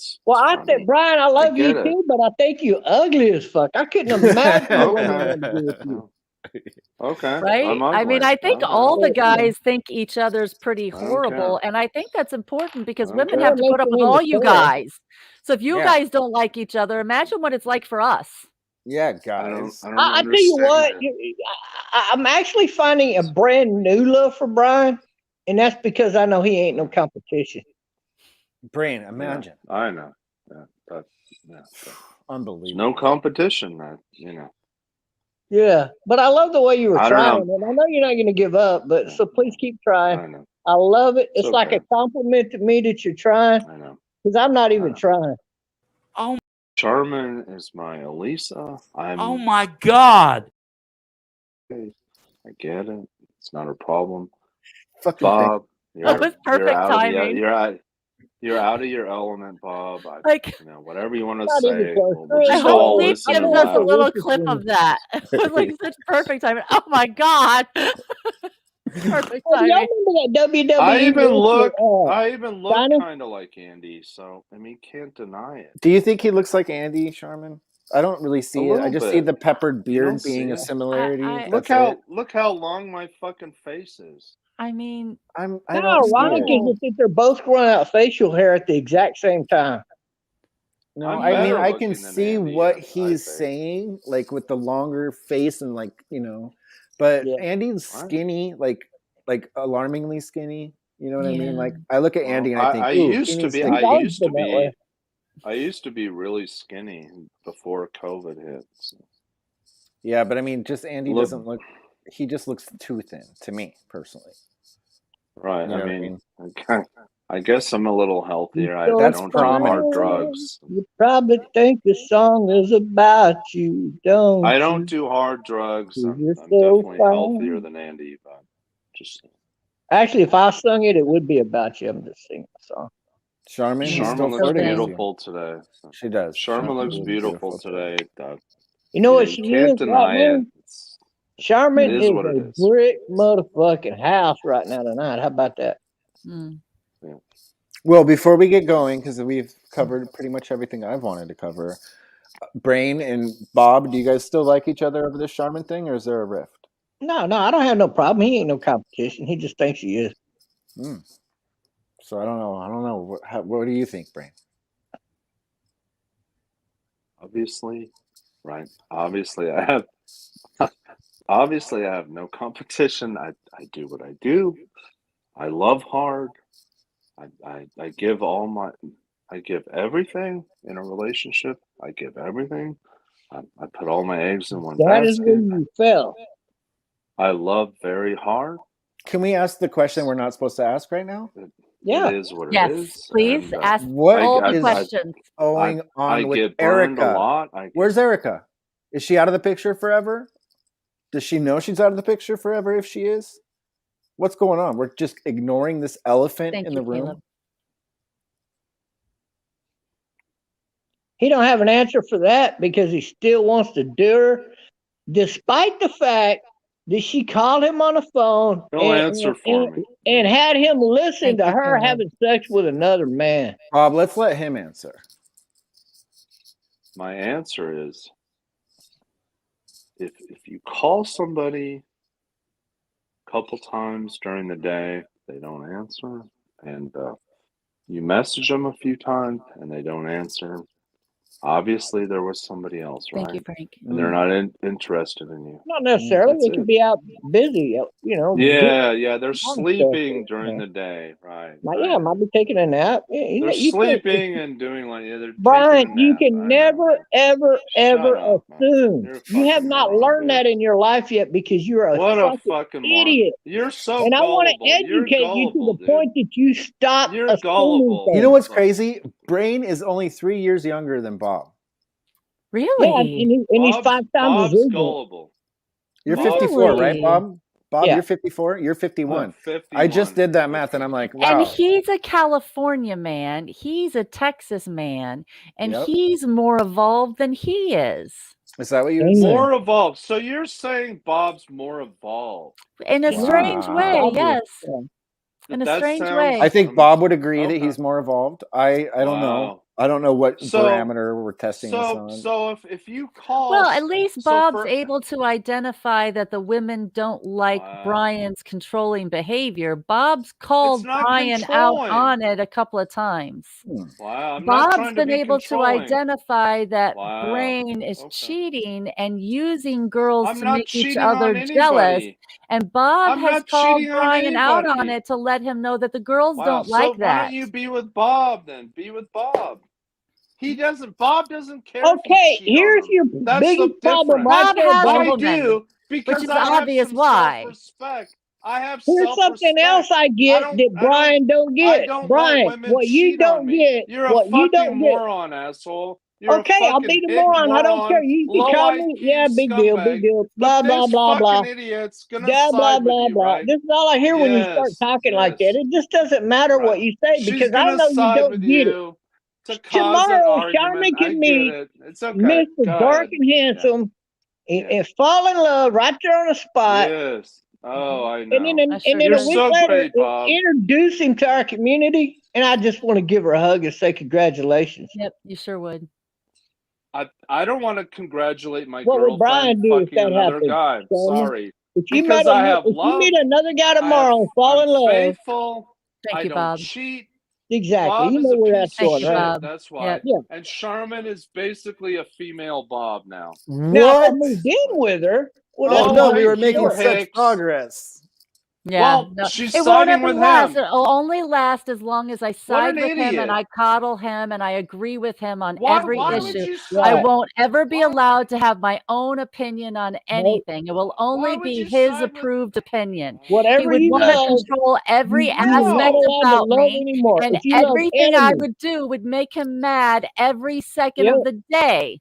said, Brian, I love you too, but I think you ugly as fuck. I couldn't imagine. Okay. Right? I mean, I think all the guys think each other's pretty horrible. And I think that's important because women have to put up with all you guys. So if you guys don't like each other, imagine what it's like for us. Yeah, guys. I tell you what, I'm actually finding a brand new love for Brian. And that's because I know he ain't no competition. Brain, imagine. Yeah, I know. But unbelievable. No competition, you know. Yeah, but I love the way you were trying, and I know you're not going to give up. But so please keep trying. I know. I love it. It's like a compliment to me that you're trying. I know. Because I'm not even trying. Oh, Charmin is my Elisa. Oh my God! I get it. It's not a problem. Bob, that was perfect timing. You're out of your element, Bob. Whatever you want to say. I hope Leaf gives us a little clip of that. It was like such perfect timing. Oh my God. Perfect timing. Y'all remember that WWE? I even look kind of like Andy, so I mean, can't deny it. Do you think he looks like Andy, Charmin? I don't really see it. I just see the peppered beard being a similarity. Look how long my fucking face is. I mean, why? Because you think they're both growing out facial hair at the exact same time. No, I mean I can see what he's saying, like with the longer face and but Andy's skinny, like alarmingly skinny. You know what I mean? Like I look at Andy and I think, I used to be. I used to be really skinny before COVID hit. So. Yeah, but I mean, just Andy Look- doesn't look. He just looks too thin to me personally. Right. You know I what I mean, I guess I'm a little healthier. I That's don't do hard prominent. drugs. You probably think the song is about you, don't I you? don't do hard drugs. I'm You're so definitely fine. healthier than Andy, but just Actually, if I sung it, it would be about you. I'm just singing the song. Charmin, he's still Charmin looks flirting with you. beautiful today. So. She does. Charmin looks is beautiful today, Doug. You know what You she can't is deny right it. now? Charmin It is is what it a is. brick motherfucking house right now tonight. How about that? Mm. Yeah. Well, before we get going, because we've covered pretty much everything I've wanted to cover, Brain and Bob, do you guys still like each other over this Charmin thing, or is there a rift? No, I don't have no problem. He ain't no competition. He just thinks he is. So I don't know. What do you think, Brain? Obviously, right? Obviously, I have no competition. I do what I do. I love hard. I give I give everything in a relationship. I give everything. I put all my eggs in one That is where basket. you fell. I love very hard. Can we ask the question we're not supposed to ask right now? Yeah. It is what Yes, it is. please and, ask What all the is questions. going on I with get burned Erica? a lot. Where's Erica? Is she out of the picture forever? Does she know she's out of the picture forever if she is? What's going on? We're just ignoring this elephant in the room. Caleb. He don't have an answer for that because he still wants to do her, despite the fact that she called him on the phone He'll answer for me. and had him listen Thank to you, her Caleb. having sex with another man. Bob, let's let him answer. My answer is if you call somebody a couple times during the day, they don't answer, and you message them a few times and they don't answer, obviously there was somebody else, right? Thank you, Frank. And they're not interested in you. Not necessarily. That's They could be out busy, you know. Yeah, they're sleeping during the day, right? Yeah, might be taking a nap. They're sleeping and doing they're Brian, taking a you nap. can never, ever up, assume. You have not learned that in your life yet because you're a What a fucking fucking idiot. You're so and I want gullible. to educate you to the point that you stop You're assuming gullible. things. You know what's crazy? Brain is only 3 years younger than Bob. Really? Yeah, and he's 5 times Bob's as gullible. You're Really? 54, right, Bob? Bob, Yeah. you're 54. You're 51. I'm 51. I just did that math, and I'm like, wow. And he's a California man. He's a Texas man. And Yep. he's more evolved than he is. Is that what you would say? More evolved. So you're saying Bob's more evolved? In a strange way, Wow. yes. In a That strange sounds- way. I think Bob would agree that Okay. he's more evolved. I don't know. Wow. I don't know what So- parameter we're testing this on. So if you call, Well, at least so Bob's for- able to identify that the women don't like Wow. Brian's controlling behavior. Bob's called not Brian controlling. out on it a couple of times. Wow, I'm not Bob's trying to been be able to controlling. identify that Wow. Brain is Okay. cheating and using girls I'm to not make each cheating other on jealous. anybody. And Bob I'm has not called cheating on Brian out on anybody. it to let him know that the girls Wow, don't so like why that. don't you be with Bob then? Be with Bob. Bob doesn't care. Okay, if you cheat on here's him. your That's biggest the problem difference. right Bob there, has a Brian. I woman, do because which is I have obvious some why. self-respect. I have Here's self-respect. something else I get that Brian don't get. I don't Brian, let women what you cheat on don't me. get, You're a what you fucking don't get. moron, asshole. You're Okay, a I'll fucking be the big moron. I don't care. You can call low me. IQ Yeah, big deal, big scumbag. deal. Blah, But blah, this blah, blah. fucking idiot's gonna Blah, blah, side with blah, you, blah. right? This is all I hear when you start Yes, talking like yes. that. It just doesn't matter what Right. you say She's because I gonna know you side don't with get it. you to cause an Tomorrow, argument. Charmin I can get meet it. It's okay. Mr. Go Dark ahead. and Handsome and fall in love right there on the spot. Yes. Oh, I know. And then, I sure a You're do. week so later, great, Bob. introduce him to our community. And I just want to give her a hug and say congratulations. Yep, you sure would. I don't want to congratulate my What would Brian girlfriend do if fucking that another happened, guy. Charmin? Sorry. If you Because I have if love. you meet another guy tomorrow and fall in I'm love, faithful. Thank I you, don't Bob. cheat. exactly. Bob You is know a where piece that's of Thank going, you, shit. right? Bob. That's why. Yep. Yeah. And Charmin is basically a female Bob now. Now, if I What? moved in with her, well, Oh that's no, one we were thing, making sure. such progress. Yeah, Well, no, she's it won't siding ever with last. him. It'll only last as long as I side an with him and idiot. I coddle him and I agree with him on Why every would issue. you I side? won't ever be Why- allowed to have my own opinion on anything. It will only would be you his side with- approved opinion. He Whatever would you want to love, control every you're not aspect allowed to about love me, anymore. and If you love everything I enemies, would do would make him mad every second Yep. of the day.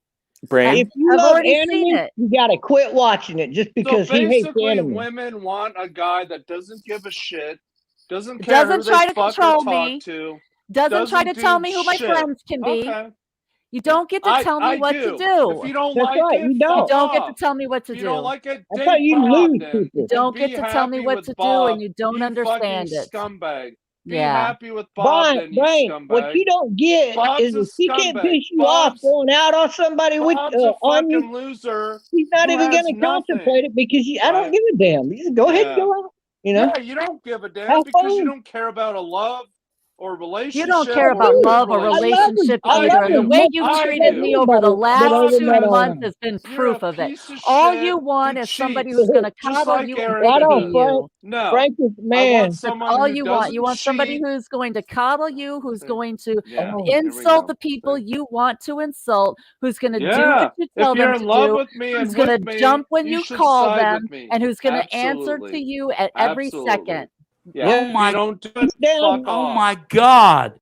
Brain. if you I've love already seen enemies, it. you gotta quit watching it just So because he hates basically, enemies. women want a guy that doesn't give a shit, doesn't care Doesn't who try they to fuck or control talk me. to. Doesn't try to tell do me who my shit. friends can be. Okay. You don't get to tell me I what do. to do. If you don't That's like right, it, you don't. You don't get to off. tell me what to If you don't do. like it, That's how date you Bob lose then. people. You don't Be get to tell me happy what with to do, Bob, and you don't you understand fucking it. scumbag. Be Yeah. happy with Bob then, you Brian, what scumbag. you don't get Bob's is a if he can't scumbag. piss you off going out on somebody with Bob's a on you, fucking loser. he's not who even has going to nothing. contemplate it because I don't Right. give a damn. You just go ahead and Yeah. go out. You know, Yeah, you don't give a damn have because you fun. don't care about a love or relationship. You don't care or about a good love or I love him. relationship I either. love And the him way much you've as I treated love me over the anybody, but last other than 2 that, months has been You're proof a of it. piece of All shit you want who is somebody cheats, who's going to just coddle like you and Aaron right baby on, does. Frank. you. No, Frank is I man. want That's someone all who you want. doesn't You want somebody cheat. who's going to coddle you, who's going to Yeah, Oh, here we insult go. the people See? you want to insult, who's going to do Yeah, what you if tell you're them in to love do, with me who's and going with to me, jump when you you should call side them, with me. and who's going to answer to Absolutely. you at every second. Yeah. Oh If you my, don't do it, Down. fuck oh off. my God.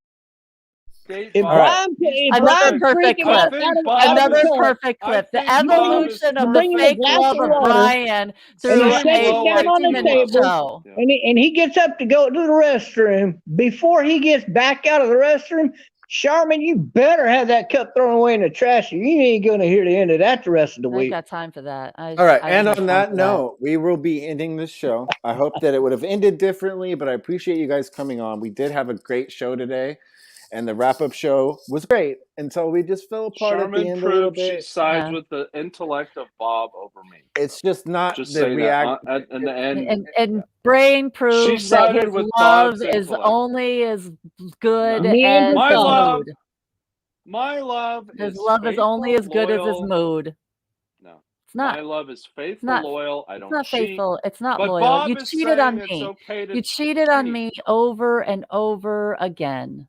Date If Bob. right. He's Another perfect. perfect freaking I out clip. think of Bob Another is. perfect I clip. The think you bring Bob him, is evolution you of the bring him a fake glass love of of water, Brian and he through same sets a it low down on the 60-minute IQ table, show. Yeah. and he gets up to go to the restroom. Before he gets back out of the restroom, Charmin, you better have that cup thrown away in the trash, or you ain't gonna hear the end of that the rest of the I ain't week. got time for that. All right. I And don't have on time that for note, we will be ending this show. I hope that it would have ended differently, but I appreciate you guys coming on. We did have a great show today, and the wrap up show was great until we just fell apart at the Sherman end a little proved she bit. sides Yeah. with the intellect of Bob over me. It's just not Just the saying react. that in the end, And Brain she proved that sided his with love Bob's is intellect. only as good No. as My his love, mood. my love His is love is only faithful, as good as his loyal. mood. No, It's not. my love is It's faithful, not. loyal. I It's don't not cheat. faithful. It's not But loyal. You Bob is cheated on saying it's me. okay to You cheated on cheat. me over and over again.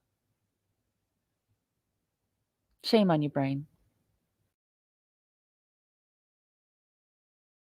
Shame on you, Brain.